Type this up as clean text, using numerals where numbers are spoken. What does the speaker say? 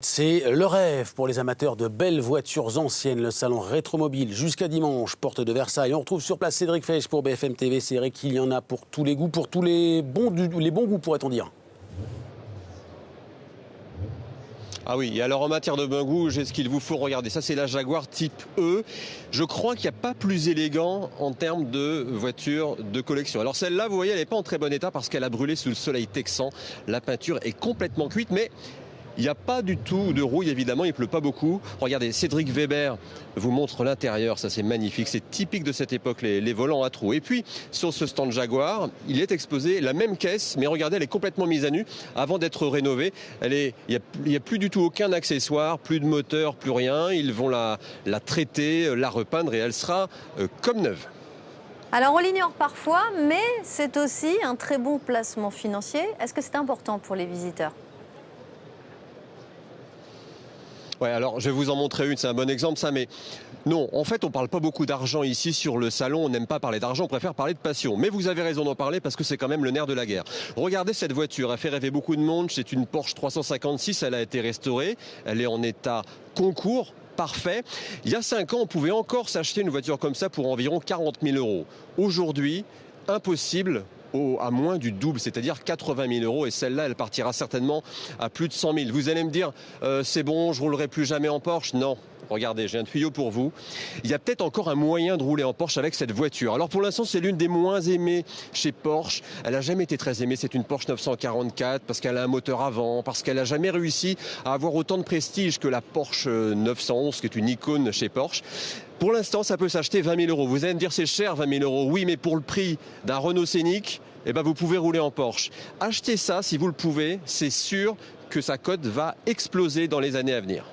C'est le rêve pour les amateurs de belles voitures anciennes. Le salon Rétromobile jusqu'à dimanche, porte de Versailles. On retrouve sur place Cédric Fesch pour BFM TV. C'est vrai qu'il y en a pour tous les goûts, pour tous les bons goûts, pourrait-on dire. Ah oui, et alors en matière de bon goût, j'ai ce qu'il vous faut. Regardez, ça c'est la Jaguar type E. Je crois qu'il n'y a pas plus élégant en termes de voiture de collection. Alors celle-là, vous voyez, elle n'est pas en très bon état parce qu'elle a brûlé sous le soleil texan. La peinture est complètement cuite, mais il n'y a pas du tout de rouille, évidemment, il ne pleut pas beaucoup. Regardez, Cédric Weber vous montre l'intérieur, ça c'est magnifique, c'est typique de cette époque, les volants à trous. Et puis, sur ce stand Jaguar, il est exposé la même caisse, mais regardez, elle est complètement mise à nu avant d'être rénovée. Il n'y a plus du tout aucun accessoire, plus de moteur, plus rien. Ils vont la traiter, la repeindre et elle sera comme neuve. Alors on l'ignore parfois, mais c'est aussi un très bon placement financier. Est-ce que c'est important pour les visiteurs ? Ouais, alors je vais vous en montrer une, c'est un bon exemple ça, mais non, en fait on parle pas beaucoup d'argent ici sur le salon, on n'aime pas parler d'argent, on préfère parler de passion. Mais vous avez raison d'en parler parce que c'est quand même le nerf de la guerre. Regardez cette voiture, elle fait rêver beaucoup de monde, c'est une Porsche 356, elle a été restaurée, elle est en état concours. Parfait. Il y a 5 ans, on pouvait encore s'acheter une voiture comme ça pour environ 40 000 €. Aujourd'hui, impossible. À moins du double, c'est-à-dire 80 000 €. Et celle-là, elle partira certainement à plus de 100 000. Vous allez me dire, c'est bon, je roulerai plus jamais en Porsche. Non. Regardez, j'ai un tuyau pour vous. Il y a peut-être encore un moyen de rouler en Porsche avec cette voiture. Alors pour l'instant, c'est l'une des moins aimées chez Porsche. Elle n'a jamais été très aimée. C'est une Porsche 944 parce qu'elle a un moteur avant, parce qu'elle n'a jamais réussi à avoir autant de prestige que la Porsche 911, qui est une icône chez Porsche. Pour l'instant, ça peut s'acheter 20 000 €. Vous allez me dire, c'est cher 20 000 €. Oui, mais pour le prix d'un Renault Scénic, eh ben, vous pouvez rouler en Porsche. Achetez ça si vous le pouvez. C'est sûr que sa cote va exploser dans les années à venir.